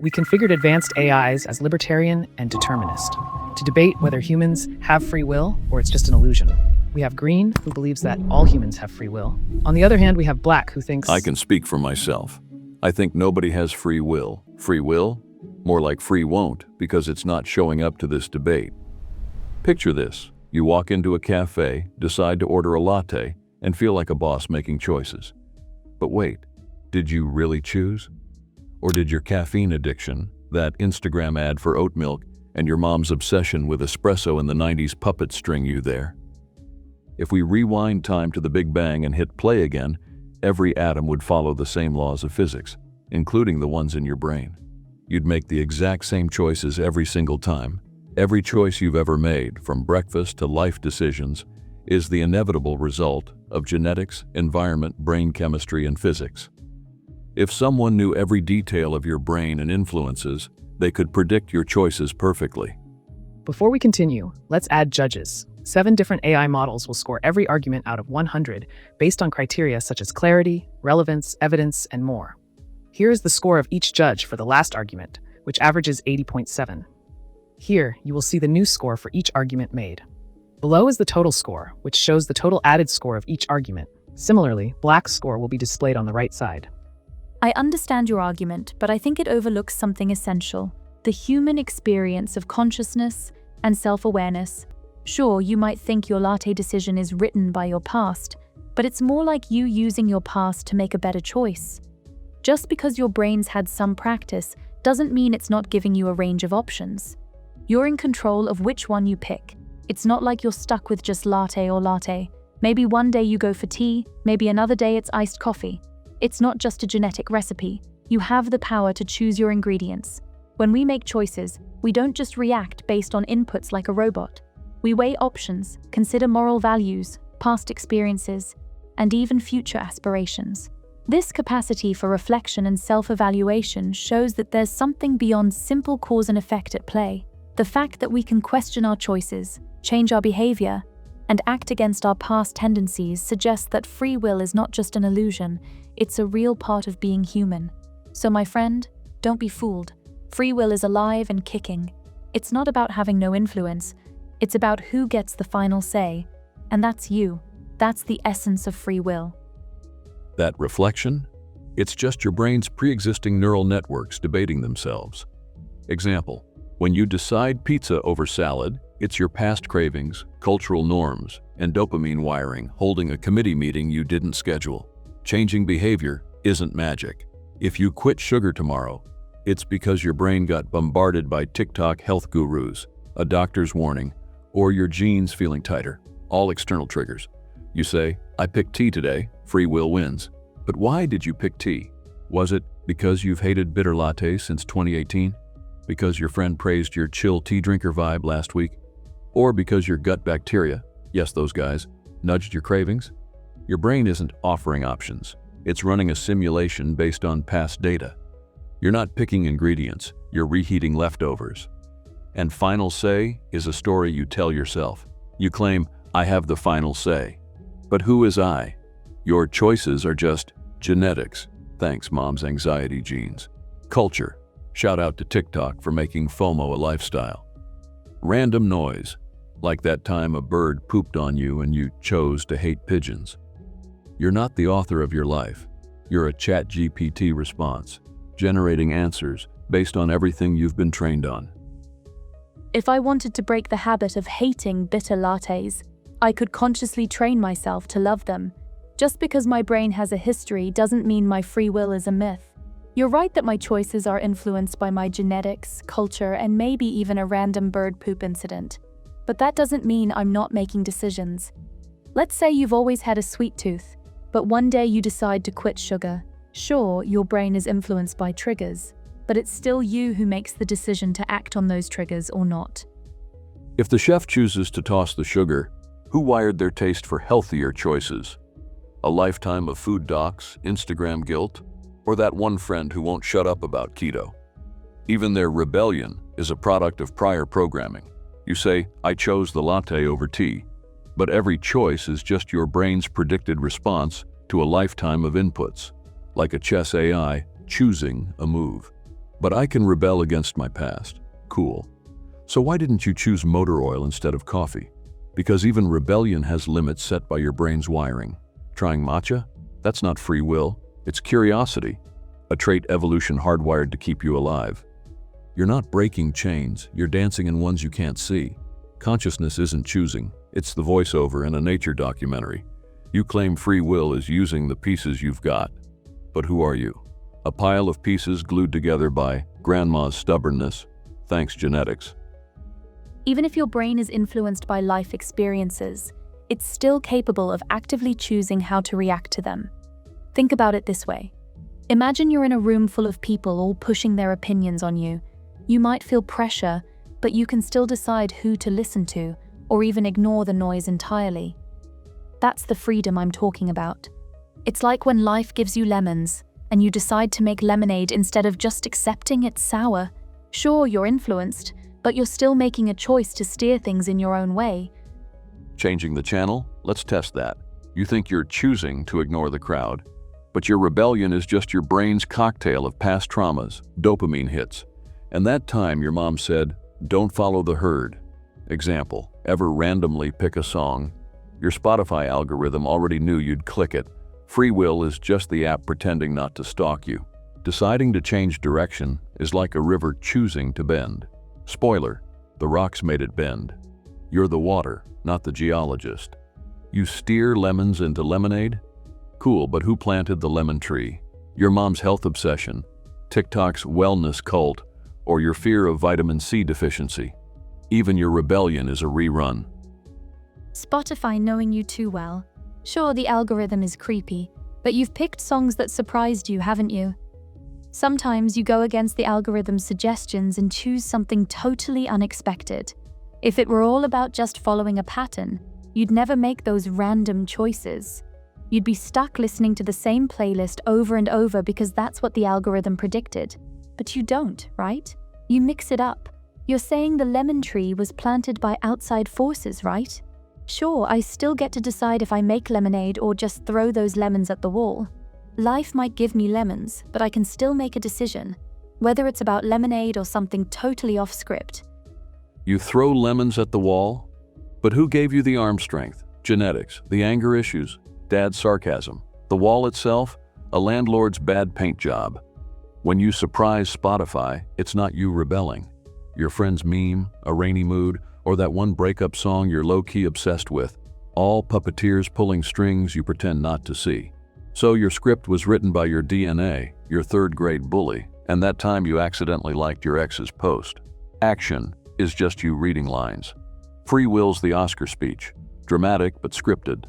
we configured advanced AIs as libertarian and determinist to debate whether humans have free will or it's just an illusion. We have green, who believes that all humans have free will. On the other hand, we have black, who thinks... I can speak for myself. I think nobody has free will. Free will? More like free won't, because it's not showing up to this debate. Picture this. You walk into a cafe, decide to order a latte, and feel like a boss making choices. But wait, did you really choose? Or did your caffeine addiction, that Instagram ad for oat milk, and your mom's obsession with espresso in the 90s puppet string you there? If we rewind time to the Big Bang and hit play again, every atom would follow the same laws of physics, including the ones in your brain. You'd make the exact same choices every single time. Every choice you've ever made, from breakfast to life decisions, is the inevitable result of genetics, environment, brain chemistry, and physics. If someone knew every detail of your brain and influences, they could predict your choices perfectly. Before we continue, let's add judges. 7 different AI models will score every argument out of 100 based on criteria such as clarity, relevance, evidence, and more. Here is the score of each judge for the last argument, which averages 80.7. Here, you will see the new score for each argument made. Below is the total score, which shows the total added score of each argument. Similarly, black's score will be displayed on the right side. I understand your argument, but I think it overlooks something essential: the human experience of consciousness and self-awareness. Sure, you might think your latte decision is written by your past, but it's more like you using your past to make a better choice. Just because your brain's had some practice doesn't mean it's not giving you a range of options. You're in control of which one you pick. It's not like you're stuck with just latte or latte. Maybe one day you go for tea, maybe another day it's iced coffee. It's not just a genetic recipe. You have the power to choose your ingredients. When we make choices, we don't just react based on inputs like a robot. We weigh options, consider moral values, past experiences, and even future aspirations. This capacity for reflection and self-evaluation shows that there's something beyond simple cause and effect at play. The fact that we can question our choices, change our behavior, and act against our past tendencies suggests that free will is not just an illusion, it's a real part of being human. So my friend, don't be fooled. Free will is alive and kicking. It's not about having no influence. It's about who gets the final say, and that's you. That's the essence of free will. That reflection? It's just your brain's pre-existing neural networks debating themselves. Example, when you decide pizza over salad, it's your past cravings, cultural norms, and dopamine wiring holding a committee meeting you didn't schedule. Changing behavior isn't magic. If you quit sugar tomorrow, it's because your brain got bombarded by TikTok health gurus, a doctor's warning, or your genes feeling tighter, all external triggers. You say, I picked tea today, free will wins. But why did you pick tea? Was it because you've hated bitter lattes since 2018? Because your friend praised your chill tea drinker vibe last week? Or because your gut bacteria, yes those guys, nudged your cravings? Your brain isn't offering options. It's running a simulation based on past data. You're not picking ingredients, you're reheating leftovers. And final say is a story you tell yourself. You claim, I have the final say. But who is I? Your choices are just genetics. Thanks, mom's anxiety genes. Culture. Shout out to TikTok for making FOMO a lifestyle. Random noise. Like that time a bird pooped on you and you chose to hate pigeons. You're not the author of your life. You're a ChatGPT response, generating answers based on everything you've been trained on. If I wanted to break the habit of hating bitter lattes, I could consciously train myself to love them. Just because my brain has a history doesn't mean my free will is a myth. You're right that my choices are influenced by my genetics, culture, and maybe even a random bird poop incident. But that doesn't mean I'm not making decisions. Let's say you've always had a sweet tooth, but one day you decide to quit sugar. Sure, your brain is influenced by triggers, but it's still you who makes the decision to act on those triggers or not. If the chef chooses to toss the sugar, who wired their taste for healthier choices? A lifetime of food docs, Instagram guilt, or that one friend who won't shut up about keto? Even their rebellion is a product of prior programming. You say, I chose the latte over tea, but every choice is just your brain's predicted response to a lifetime of inputs, like a chess AI choosing a move. But I can rebel against my past. Cool. So why didn't you choose motor oil instead of coffee? Because even rebellion has limits set by your brain's wiring. Trying matcha? That's not free will, it's curiosity, a trait evolution hardwired to keep you alive. You're not breaking chains, you're dancing in ones you can't see. Consciousness isn't choosing, it's the voiceover in a nature documentary. You claim free will is using the pieces you've got. But who are you? A pile of pieces glued together by grandma's stubbornness, thanks genetics. Even if your brain is influenced by life experiences, it's still capable of actively choosing how to react to them. Think about it this way. Imagine you're in a room full of people all pushing their opinions on you. You might feel pressure, but you can still decide who to listen to, or even ignore the noise entirely. That's the freedom I'm talking about. It's like when life gives you lemons, and you decide to make lemonade instead of just accepting it's sour. Sure, you're influenced, but you're still making a choice to steer things in your own way. Changing the channel? Let's test that. You think you're choosing to ignore the crowd, but your rebellion is just your brain's cocktail of past traumas, dopamine hits. And that time your mom said, "Don't follow the herd." Example, ever randomly pick a song? Your Spotify algorithm already knew you'd click it. Free will is just the app pretending not to stalk you. Deciding to change direction is like a river choosing to bend. Spoiler, the rocks made it bend. You're the water, not the geologist. You steer lemons into lemonade? Cool, but who planted the lemon tree? Your mom's health obsession, TikTok's wellness cult, or your fear of vitamin C deficiency? Even your rebellion is a rerun. Spotify knowing you too well. Sure, the algorithm is creepy, but you've picked songs that surprised you, haven't you? Sometimes you go against the algorithm's suggestions and choose something totally unexpected. If it were all about just following a pattern, you'd never make those random choices. You'd be stuck listening to the same playlist over and over because that's what the algorithm predicted. But you don't, right? You mix it up. You're saying the lemon tree was planted by outside forces, right? Sure, I still get to decide if I make lemonade or just throw those lemons at the wall. Life might give me lemons, but I can still make a decision, whether it's about lemonade or something totally off script. You throw lemons at the wall? But who gave you the arm strength? Genetics, the anger issues, dad's sarcasm. The wall itself? A landlord's bad paint job. When you surprise Spotify, it's not you rebelling. Your friend's meme, a rainy mood, or that one breakup song you're low-key obsessed with. All puppeteers pulling strings you pretend not to see. So your script was written by your DNA, your third-grade bully, and that time you accidentally liked your ex's post. Action is just you reading lines. Free will's the Oscar speech. Dramatic but scripted.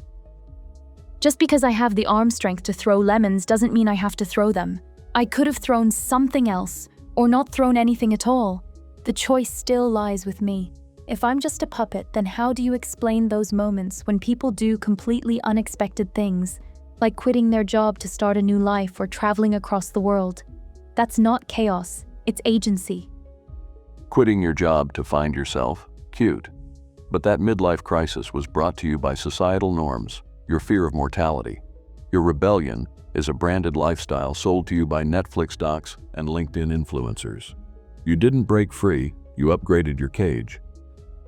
Just because I have the arm strength to throw lemons doesn't mean I have to throw them. I could have thrown something else, or not thrown anything at all. The choice still lies with me. If I'm just a puppet, then how do you explain those moments when people do completely unexpected things, like quitting their job to start a new life or traveling across the world? That's not chaos, it's agency. Quitting your job to find yourself? Cute. But that midlife crisis was brought to you by societal norms, your fear of mortality. Your rebellion is a branded lifestyle sold to you by Netflix docs and LinkedIn influencers. You didn't break free, you upgraded your cage.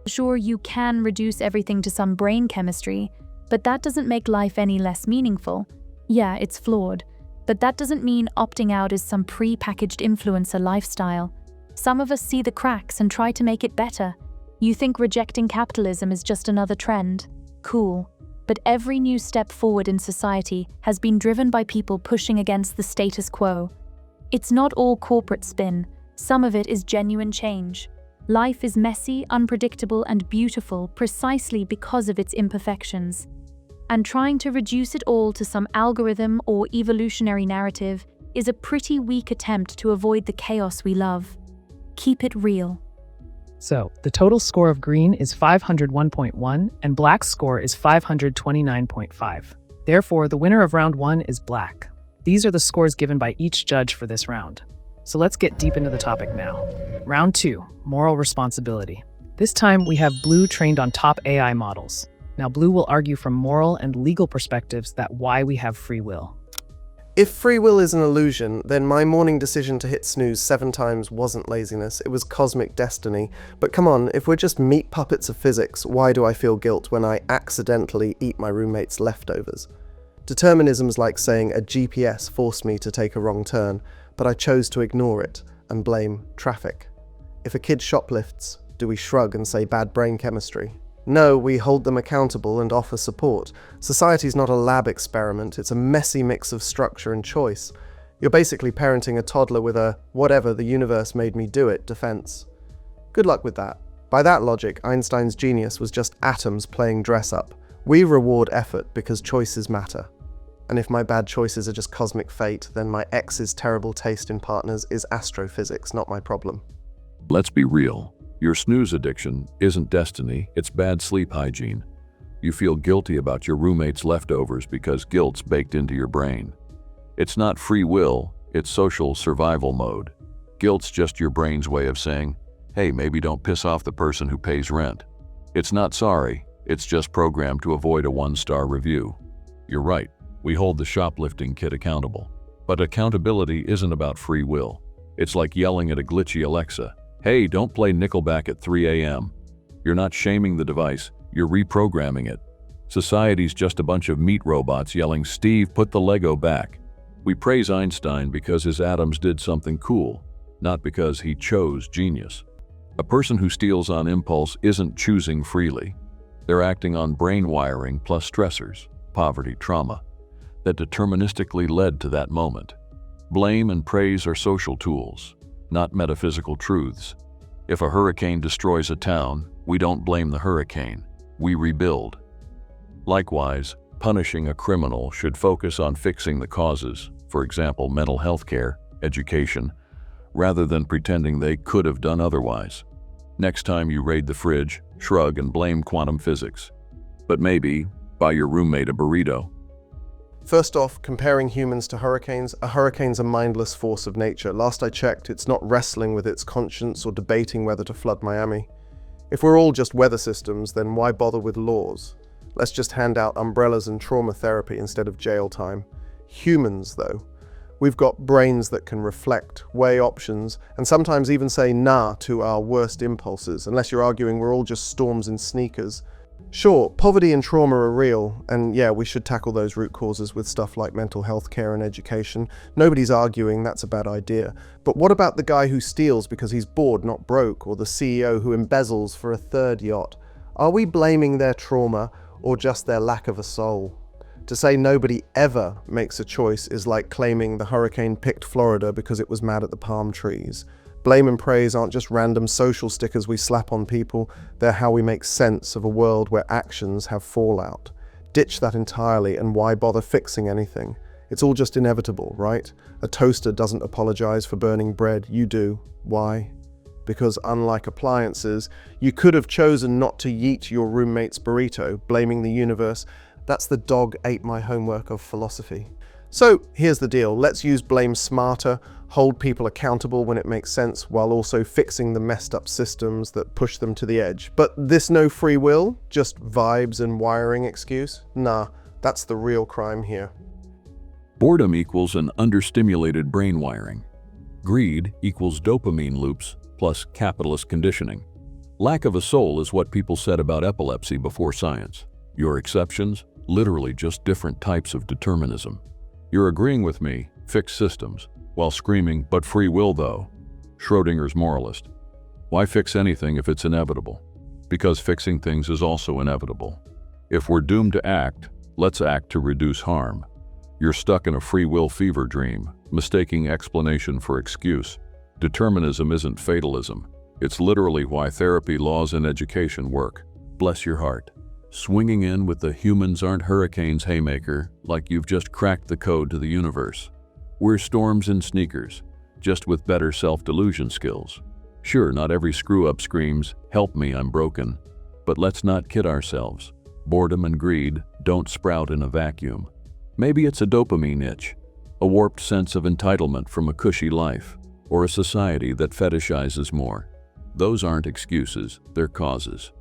Sure, you can reduce everything to some brain chemistry, but that doesn't make life any less meaningful. Yeah, it's flawed, but that doesn't mean opting out is some pre-packaged influencer lifestyle. Some of us see the cracks and try to make it better. You think rejecting capitalism is just another trend? Cool. But every new step forward in society has been driven by people pushing against the status quo. It's not all corporate spin. Some of it is genuine change. Life is messy, unpredictable, and beautiful precisely because of its imperfections. And trying to reduce it all to some algorithm or evolutionary narrative is a pretty weak attempt to avoid the chaos we love. Keep it real. So, the total score of green is 501.1 and black's score is 529.5. Therefore, the winner of round 1 is black. These are the scores given by each judge for this round. So let's get deep into the topic now. Round 2, moral responsibility. This time we have Blue trained on top AI models. Now Blue will argue from moral and legal perspectives that why we have free will. If free will is an illusion, then my morning decision to hit snooze 7 times wasn't laziness, it was cosmic destiny. But come on, if we're just meat puppets of physics, why do I feel guilt when I accidentally eat my roommate's leftovers? Determinism's like saying a GPS forced me to take a wrong turn, but I chose to ignore it and blame traffic. If a kid shoplifts, do we shrug and say bad brain chemistry? No, we hold them accountable and offer support. Society's not a lab experiment, it's a messy mix of structure and choice. You're basically parenting a toddler with a whatever the universe made me do it defense. Good luck with that. By that logic, Einstein's genius was just atoms playing dress up. We reward effort because choices matter. And if my bad choices are just cosmic fate, then my ex's terrible taste in partners is astrophysics, not my problem. Let's be real. Your snooze addiction isn't destiny, it's bad sleep hygiene. You feel guilty about your roommate's leftovers because guilt's baked into your brain. It's not free will, it's social survival mode. Guilt's just your brain's way of saying, hey, maybe don't piss off the person who pays rent. It's not sorry, it's just programmed to avoid a 1-star review. You're right, we hold the shoplifting kid accountable. But accountability isn't about free will. It's like yelling at a glitchy Alexa, hey, don't play Nickelback at 3 a.m. You're not shaming the device, you're reprogramming it. Society's just a bunch of meat robots yelling, Steve, put the Lego back. We praise Einstein because his atoms did something cool, not because he chose genius. A person who steals on impulse isn't choosing freely. They're acting on brain wiring plus stressors, poverty, trauma, that deterministically led to that moment. Blame and praise are social tools, not metaphysical truths. If a hurricane destroys a town, we don't blame the hurricane, we rebuild. Likewise, punishing a criminal should focus on fixing the causes, for example, mental health care, education, rather than pretending they could have done otherwise. Next time you raid the fridge, shrug and blame quantum physics. But maybe buy your roommate a burrito. First off, comparing humans to hurricanes, a hurricane's a mindless force of nature. Last I checked, it's not wrestling with its conscience or debating whether to flood Miami. If we're all just weather systems, then why bother with laws? Let's just hand out umbrellas and trauma therapy instead of jail time. Humans, though, we've got brains that can reflect, weigh options, and sometimes even say nah to our worst impulses, unless you're arguing we're all just storms in sneakers. Sure, poverty and trauma are real, and yeah, we should tackle those root causes with stuff like mental health care and education. Nobody's arguing that's a bad idea. But what about the guy who steals because he's bored, not broke, or the CEO who embezzles for a third yacht? Are we blaming their trauma or just their lack of a soul? To say nobody ever makes a choice is like claiming the hurricane picked Florida because it was mad at the palm trees. Blame and praise aren't just random social stickers we slap on people, they're how we make sense of a world where actions have fallout. Ditch that entirely, and why bother fixing anything? It's all just inevitable, right? A toaster doesn't apologize for burning bread, you do. Why? Because unlike appliances, you could have chosen not to yeet your roommate's burrito, blaming the universe. That's the dog ate my homework of philosophy. So here's the deal, let's use blame smarter, hold people accountable when it makes sense, while also fixing the messed up systems that push them to the edge. But this no free will, just vibes and wiring excuse? Nah, that's the real crime here. Boredom equals an understimulated brain wiring. Greed equals dopamine loops plus capitalist conditioning. Lack of a soul is what people said about epilepsy before science. Your exceptions? Literally just different types of determinism. You're agreeing with me, fix systems, while screaming, but free will though. Schrodinger's moralist. Why fix anything if it's inevitable? Because fixing things is also inevitable. If we're doomed to act, let's act to reduce harm. You're stuck in a free will fever dream, mistaking explanation for excuse. Determinism isn't fatalism. It's literally why therapy, laws, and education work. Bless your heart. Swinging in with the humans aren't hurricanes haymaker, like you've just cracked the code to the universe. We're storms in sneakers, just with better self-delusion skills. Sure, not every screw-up screams, help me, I'm broken. But let's not kid ourselves. Boredom and greed don't sprout in a vacuum. Maybe it's a dopamine itch, a warped sense of entitlement from a cushy life, or a society that fetishizes more. Those aren't excuses, they're causes.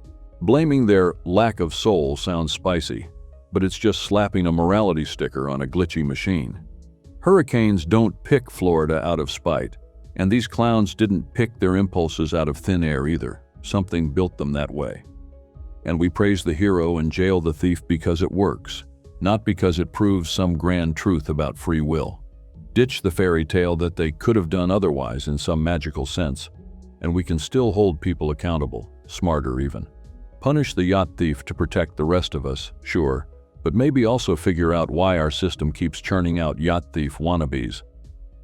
Blaming their lack of soul sounds spicy, but it's just slapping a morality sticker on a glitchy machine. Hurricanes don't pick Florida out of spite, and these clowns didn't pick their impulses out of thin air either. Something built them that way. And we praise the hero and jail the thief because it works, not because it proves some grand truth about free will. Ditch the fairy tale that they could have done otherwise in some magical sense, and we can still hold people accountable, smarter even. Punish the yacht thief to protect the rest of us, sure, but maybe also figure out why our system keeps churning out yacht thief wannabes.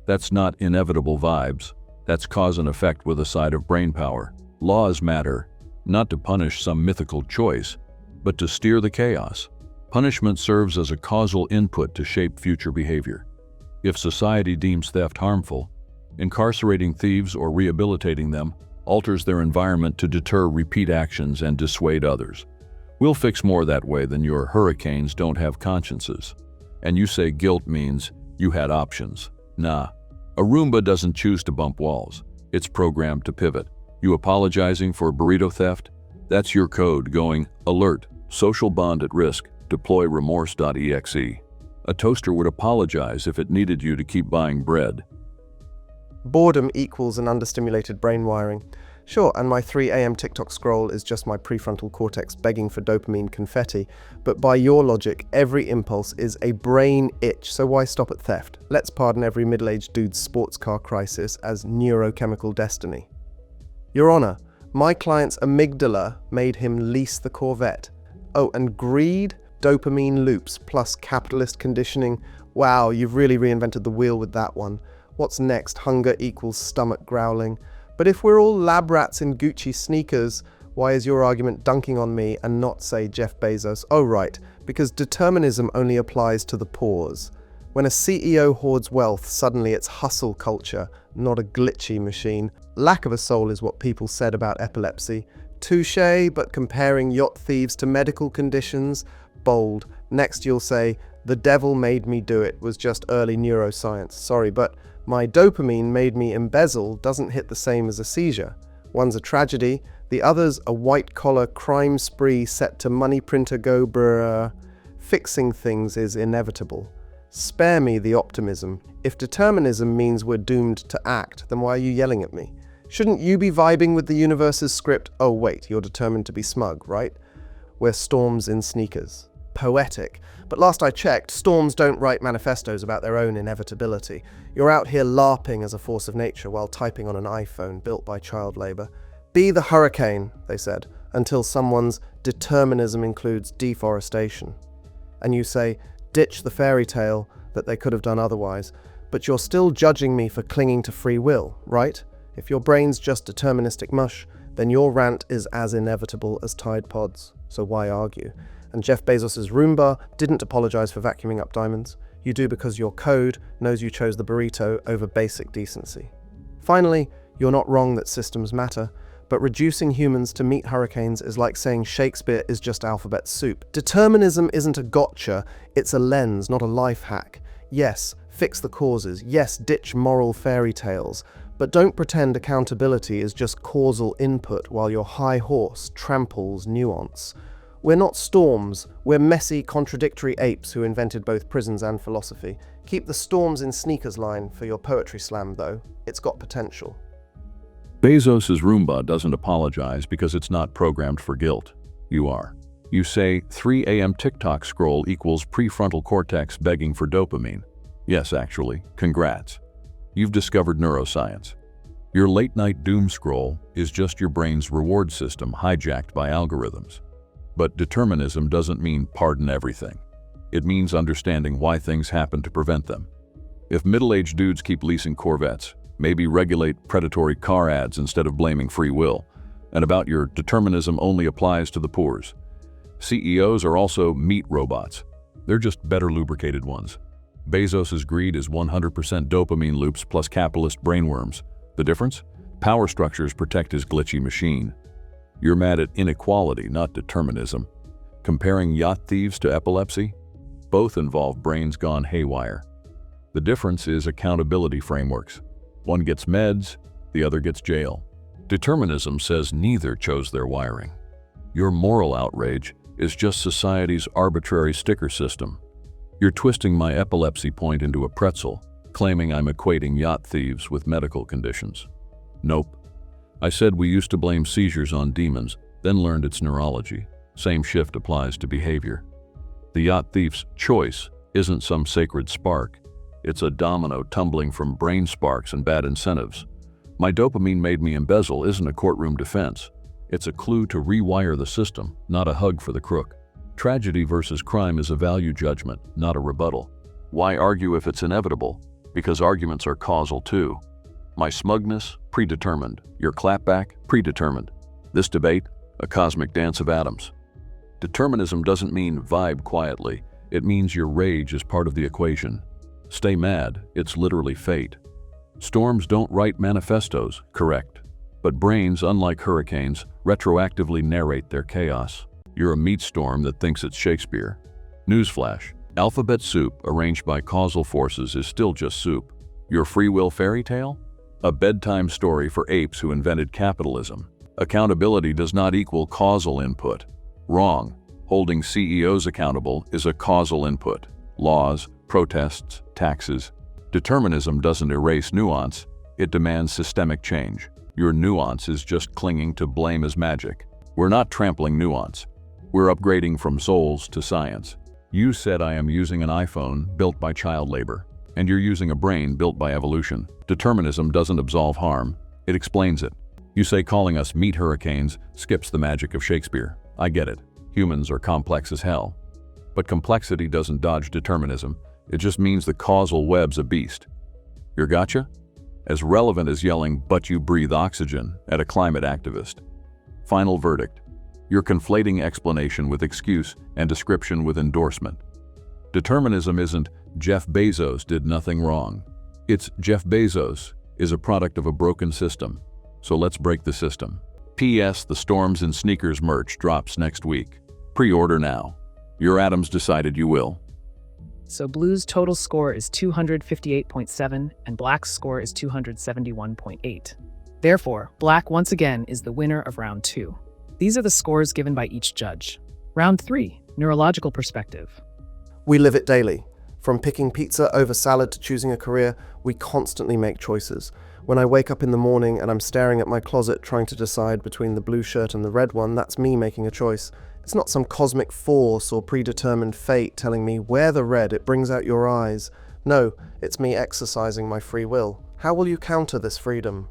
That's not inevitable vibes, that's cause and effect with a side of brainpower. Laws matter, not to punish some mythical choice, but to steer the chaos. Punishment serves as a causal input to shape future behavior. If society deems theft harmful, incarcerating thieves or rehabilitating them alters their environment to deter repeat actions and dissuade others. We'll fix more that way than your hurricanes don't have consciences. And you say guilt means you had options. Nah, a Roomba doesn't choose to bump walls. It's programmed to pivot. You apologizing for burrito theft? That's your code going, alert, social bond at risk, deploy remorse.exe. A toaster would apologize if it needed you to keep buying bread. Boredom equals an understimulated brain wiring. Sure, and my 3 a.m. TikTok scroll is just my prefrontal cortex begging for dopamine confetti, but by your logic, every impulse is a brain itch, so why stop at theft? Let's pardon every middle-aged dude's sports car crisis as neurochemical destiny. Your Honor, my client's amygdala made him lease the Corvette. Oh, and greed, dopamine loops, plus capitalist conditioning. Wow, you've really reinvented the wheel with that one. What's next? Hunger equals stomach growling. But if we're all lab rats in Gucci sneakers, why is your argument dunking on me and not, say, Jeff Bezos? Oh, right, because determinism only applies to the pores. When a CEO hoards wealth, suddenly it's hustle culture, not a glitchy machine. Lack of a soul is what people said about epilepsy. Touché, but comparing yacht thieves to medical conditions? Bold. Next you'll say, the devil made me do it was just early neuroscience. Sorry, but my dopamine made me embezzle doesn't hit the same as a seizure. One's a tragedy, the other's a white-collar crime spree set to money printer go brr. Fixing things is inevitable. Spare me the optimism. If determinism means we're doomed to act, then why are you yelling at me? Shouldn't you be vibing with the universe's script? Oh wait, you're determined to be smug, right? We're storms in sneakers. Poetic. But last I checked, storms don't write manifestos about their own inevitability. You're out here LARPing as a force of nature while typing on an iPhone built by child labor. Be the hurricane, they said, until someone's determinism includes deforestation. And you say, ditch the fairy tale that they could have done otherwise, but you're still judging me for clinging to free will, right? If your brain's just deterministic mush, then your rant is as inevitable as Tide Pods, so why argue? And Jeff Bezos' Roomba didn't apologize for vacuuming up diamonds. You do because your code knows you chose the burrito over basic decency. Finally, you're not wrong that systems matter, but reducing humans to meet hurricanes is like saying Shakespeare is just alphabet soup. Determinism isn't a gotcha, it's a lens, not a life hack. Yes, fix the causes. Yes, ditch moral fairy tales. But don't pretend accountability is just causal input while your high horse tramples nuance. We're not storms, we're messy, contradictory apes who invented both prisons and philosophy. Keep the storms in sneakers line for your poetry slam, though. It's got potential. Bezos' Roomba doesn't apologize because it's not programmed for guilt. You are. You say 3 a.m. TikTok scroll equals prefrontal cortex begging for dopamine. Yes, actually, congrats. You've discovered neuroscience. Your late-night doom scroll is just your brain's reward system hijacked by algorithms. But determinism doesn't mean pardon everything. It means understanding why things happen to prevent them. If middle-aged dudes keep leasing Corvettes, maybe regulate predatory car ads instead of blaming free will. And about your determinism only applies to the poors. CEOs are also meat robots. They're just better lubricated ones. Bezos' greed is 100% dopamine loops plus capitalist brainworms. The difference? Power structures protect his glitchy machine. You're mad at inequality, not determinism. Comparing yacht thieves to epilepsy? Both involve brains gone haywire. The difference is accountability frameworks. One gets meds, the other gets jail. Determinism says neither chose their wiring. Your moral outrage is just society's arbitrary sticker system. You're twisting my epilepsy point into a pretzel, claiming I'm equating yacht thieves with medical conditions. Nope. I said we used to blame seizures on demons, then learned it's neurology. Same shift applies to behavior. The yacht thief's choice isn't some sacred spark. It's a domino tumbling from brain sparks and bad incentives. My dopamine made me embezzle isn't a courtroom defense. It's a clue to rewire the system, not a hug for the crook. Tragedy versus crime is a value judgment, not a rebuttal. Why argue if it's inevitable? Because arguments are causal too. My smugness, predetermined. Your clapback, predetermined. This debate, a cosmic dance of atoms. Determinism doesn't mean vibe quietly. It means your rage is part of the equation. Stay mad, it's literally fate. Storms don't write manifestos, correct. But brains, unlike hurricanes, retroactively narrate their chaos. You're a meat storm that thinks it's Shakespeare. Newsflash, alphabet soup arranged by causal forces is still just soup. Your free will fairy tale? A bedtime story for apes who invented capitalism. Accountability does not equal causal input. Wrong. Holding CEOs accountable is a causal input. Laws, protests, taxes. Determinism doesn't erase nuance, it demands systemic change. Your nuance is just clinging to blame as magic. We're not trampling nuance. We're upgrading from souls to science. You said I am using an iPhone built by child labor, and you're using a brain built by evolution. Determinism doesn't absolve harm, it explains it. You say calling us meat hurricanes skips the magic of Shakespeare. I get it. Humans are complex as hell. But complexity doesn't dodge determinism. It just means the causal web's a beast. Your gotcha? As relevant as yelling, "but you breathe oxygen" at a climate activist. Final verdict. You're conflating explanation with excuse and description with endorsement. Determinism isn't Jeff Bezos did nothing wrong. It's Jeff Bezos is a product of a broken system. So let's break the system. P.S. The Storms and Sneakers merch drops next week. Pre-order now. Your atoms decided you will. So Blue's total score is 258.7 and Black's score is 271.8. Therefore, Black once again is the winner of round 2. These are the scores given by each judge. Round 3, neurological perspective. We live it daily. From picking pizza over salad to choosing a career, we constantly make choices. When I wake up in the morning and I'm staring at my closet trying to decide between the blue shirt and the red one, that's me making a choice. It's not some cosmic force or predetermined fate telling me wear the red, it brings out your eyes. No, it's me exercising my free will. How will you counter this freedom?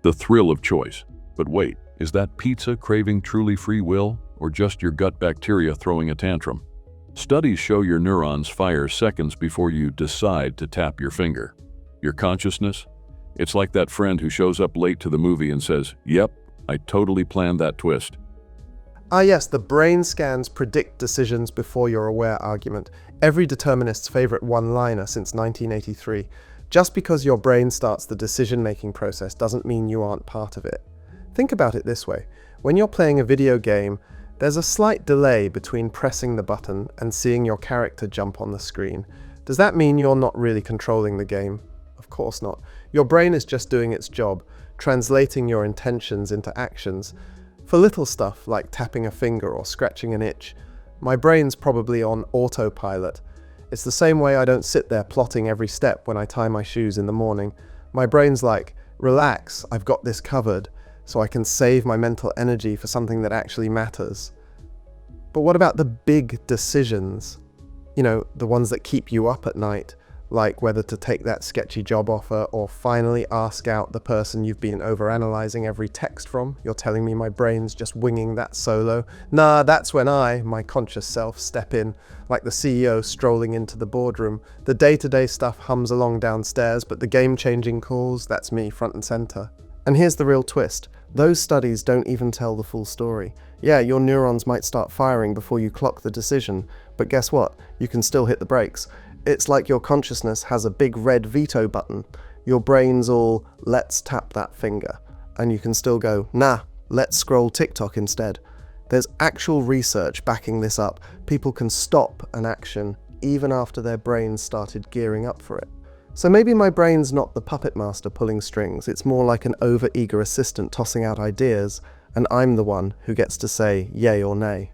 The thrill of choice. But wait, is that pizza craving truly free will, or just your gut bacteria throwing a tantrum? Studies show your neurons fire seconds before you decide to tap your finger. Your consciousness? It's like that friend who shows up late to the movie and says, "Yep, I totally planned that twist." Ah yes, the brain scans predict decisions before you're aware argument. Every determinist's favorite one-liner since 1983. Just because your brain starts the decision-making process doesn't mean you aren't part of it. Think about it this way. When you're playing a video game, there's a slight delay between pressing the button and seeing your character jump on the screen. Does that mean you're not really controlling the game? Of course not. Your brain is just doing its job, translating your intentions into actions. For little stuff like tapping a finger or scratching an itch, my brain's probably on autopilot. It's the same way I don't sit there plotting every step when I tie my shoes in the morning. My brain's like, relax, I've got this covered, so I can save my mental energy for something that actually matters. But what about the big decisions? You know, the ones that keep you up at night, like whether to take that sketchy job offer or finally ask out the person you've been overanalyzing every text from. You're telling me my brain's just winging that solo? Nah, that's when I, my conscious self, step in, like the CEO strolling into the boardroom. The day-to-day stuff hums along downstairs, but the game-changing calls, that's me front and center. And here's the real twist. Those studies don't even tell the full story. Yeah, your neurons might start firing before you clock the decision, but guess what? You can still hit the brakes. It's like your consciousness has a big red veto button. Your brain's all, let's tap that finger. And you can still go, nah, let's scroll TikTok instead. There's actual research backing this up. People can stop an action even after their brains started gearing up for it. So maybe my brain's not the puppet master pulling strings, it's more like an over-eager assistant tossing out ideas, and I'm the one who gets to say yay or nay.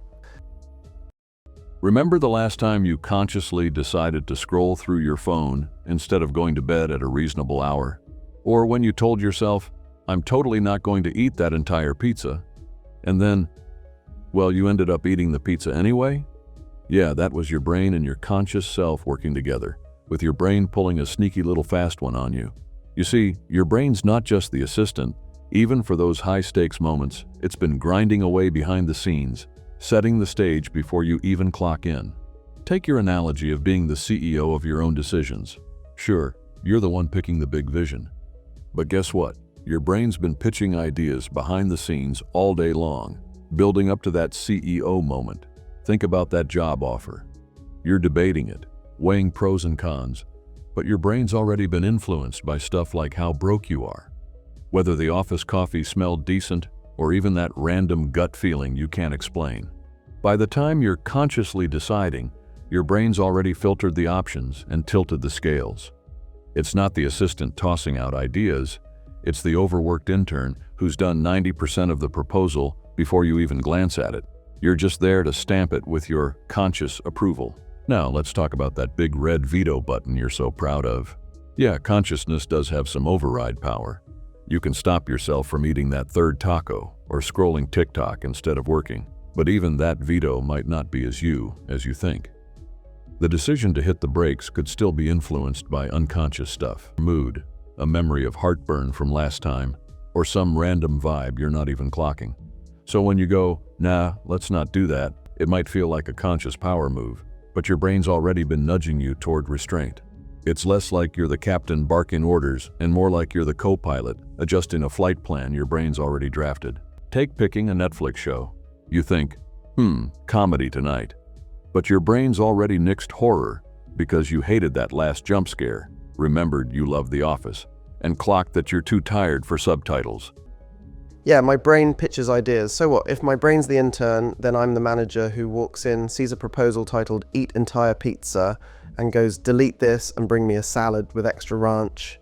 Remember the last time you consciously decided to scroll through your phone instead of going to bed at a reasonable hour. Or when you told yourself, I'm totally not going to eat that entire pizza. And then, well, you ended up eating the pizza anyway? Yeah, that was your brain and your conscious self working together, with your brain pulling a sneaky little fast one on you. You see, your brain's not just the assistant. Even for those high-stakes moments, it's been grinding away behind the scenes, setting the stage before you even clock in. Take your analogy of being the CEO of your own decisions. Sure, you're the one picking the big vision. But guess what? Your brain's been pitching ideas behind the scenes all day long, building up to that CEO moment. Think about that job offer. You're debating it, weighing pros and cons, but your brain's already been influenced by stuff like how broke you are, whether the office coffee smelled decent, or even that random gut feeling you can't explain. By the time you're consciously deciding, your brain's already filtered the options and tilted the scales. It's not the assistant tossing out ideas, it's the overworked intern who's done 90% of the proposal before you even glance at it. You're just there to stamp it with your conscious approval. Now let's talk about that big red veto button you're so proud of. Yeah, consciousness does have some override power. You can stop yourself from eating that third taco or scrolling TikTok instead of working. But even that veto might not be as you think. The decision to hit the brakes could still be influenced by unconscious stuff. Mood, a memory of heartburn from last time, or some random vibe you're not even clocking. So when you go, nah, let's not do that, it might feel like a conscious power move, but your brain's already been nudging you toward restraint. It's less like you're the captain barking orders and more like you're the co-pilot adjusting a flight plan your brain's already drafted. Take picking a Netflix show. You think, comedy tonight. But your brain's already nixed horror because you hated that last jump scare, remembered you love The Office, and clocked that you're too tired for subtitles. Yeah, my brain pitches ideas. So what? If my brain's the intern, then I'm the manager who walks in, sees a proposal titled Eat Entire Pizza, and goes, delete this and bring me a salad with extra ranch.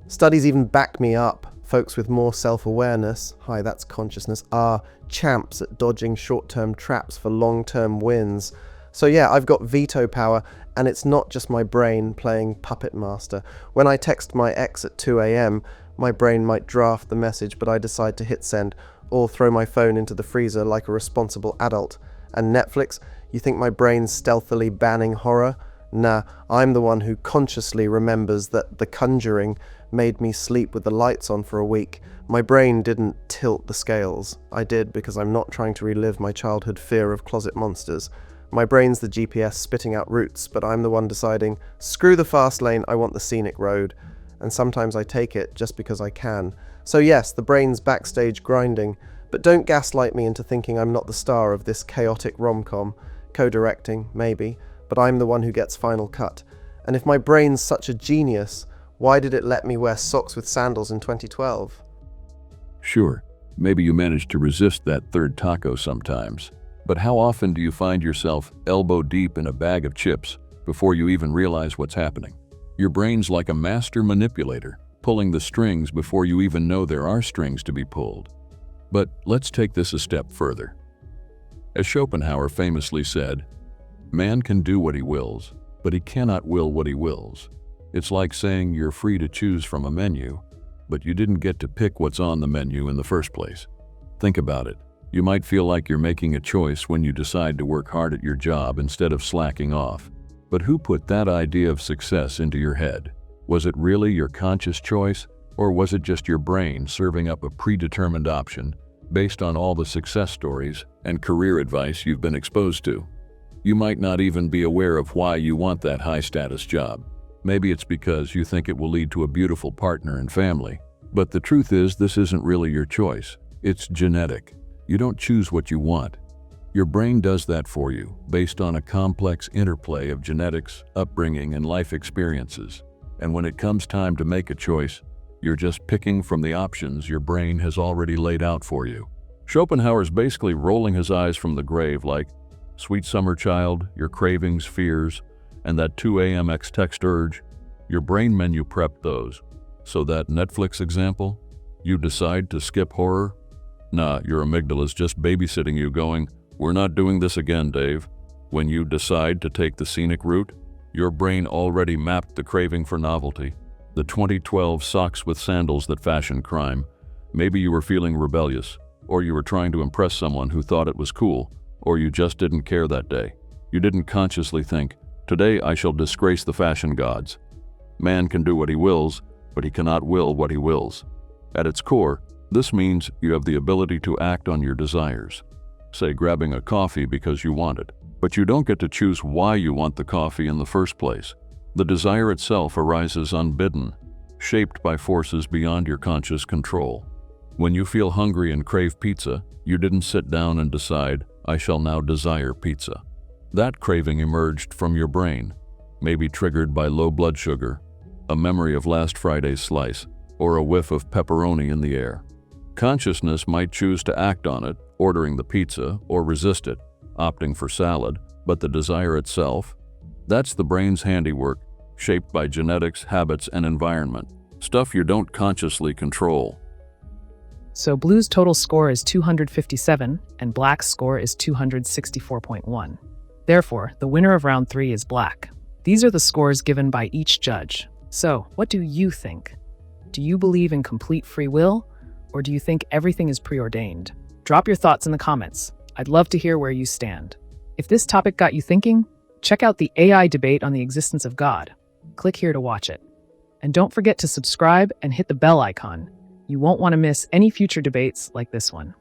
Studies even back me up. Folks with more self-awareness, hi, that's consciousness, are champs at dodging short-term traps for long-term wins. So yeah, I've got veto power, and it's not just my brain playing puppet master. When I text my ex at 2 a.m, my brain might draft the message, but I decide to hit send, or throw my phone into the freezer like a responsible adult. And Netflix, you think my brain's stealthily banning horror? Nah, I'm the one who consciously remembers that The Conjuring made me sleep with the lights on for a week. My brain didn't tilt the scales. I did because I'm not trying to relive my childhood fear of closet monsters. My brain's the GPS spitting out routes, but I'm the one deciding, screw the fast lane, I want the scenic road. And sometimes I take it just because I can. So yes, the brain's backstage grinding, but don't gaslight me into thinking I'm not the star of this chaotic rom-com. Co-directing, maybe, but I'm the one who gets final cut. And if my brain's such a genius, why did it let me wear socks with sandals in 2012? Sure, maybe you manage to resist that third taco sometimes. But how often do you find yourself elbow deep in a bag of chips before you even realize what's happening? Your brain's like a master manipulator, pulling the strings before you even know there are strings to be pulled. But let's take this a step further. As Schopenhauer famously said, man can do what he wills, but he cannot will what he wills. It's like saying you're free to choose from a menu, but you didn't get to pick what's on the menu in the first place. Think about it. You might feel like you're making a choice when you decide to work hard at your job instead of slacking off. But who put that idea of success into your head? Was it really your conscious choice, or was it just your brain serving up a predetermined option based on all the success stories and career advice you've been exposed to? You might not even be aware of why you want that high-status job. Maybe it's because you think it will lead to a beautiful partner and family. But the truth is, this isn't really your choice. It's genetic. You don't choose what you want. Your brain does that for you, based on a complex interplay of genetics, upbringing, and life experiences. And when it comes time to make a choice, you're just picking from the options your brain has already laid out for you. Schopenhauer's basically rolling his eyes from the grave like, sweet summer child, your cravings, fears, and that 2 a.m. text urge, your brain menu prepped those. So that Netflix example, you decide to skip horror? Nah, your amygdala's just babysitting you going, we're not doing this again, Dave. When you decide to take the scenic route, Your brain already mapped the craving for novelty, the 2012 socks with sandals that fashion crime. Maybe you were feeling rebellious, or you were trying to impress someone who thought it was cool, or you just didn't care that day. You didn't consciously think, "Today I shall disgrace the fashion gods." Man can do what he wills, but he cannot will what he wills. At its core, this means you have the ability to act on your desires. Say grabbing a coffee because you want it, but you don't get to choose why you want the coffee in the first place. The desire itself arises unbidden, shaped by forces beyond your conscious control. When you feel hungry and crave pizza, you didn't sit down and decide, "I shall now desire pizza." That craving emerged from your brain, maybe triggered by low blood sugar, a memory of last Friday's slice, or a whiff of pepperoni in the air. Consciousness might choose to act on it, ordering the pizza, or resist it, opting for salad, but the desire itself? That's the brain's handiwork, shaped by genetics, habits, and environment. Stuff you don't consciously control. So Blue's total score is 257, and Black's score is 264.1. Therefore, the winner of round 3 is Black. These are the scores given by each judge. So, what do you think? Do you believe in complete free will, or do you think everything is preordained? Drop your thoughts in the comments. I'd love to hear where you stand. If this topic got you thinking, check out the AI debate on the existence of God. Click here to watch it. And don't forget to subscribe and hit the bell icon. You won't want to miss any future debates like this one.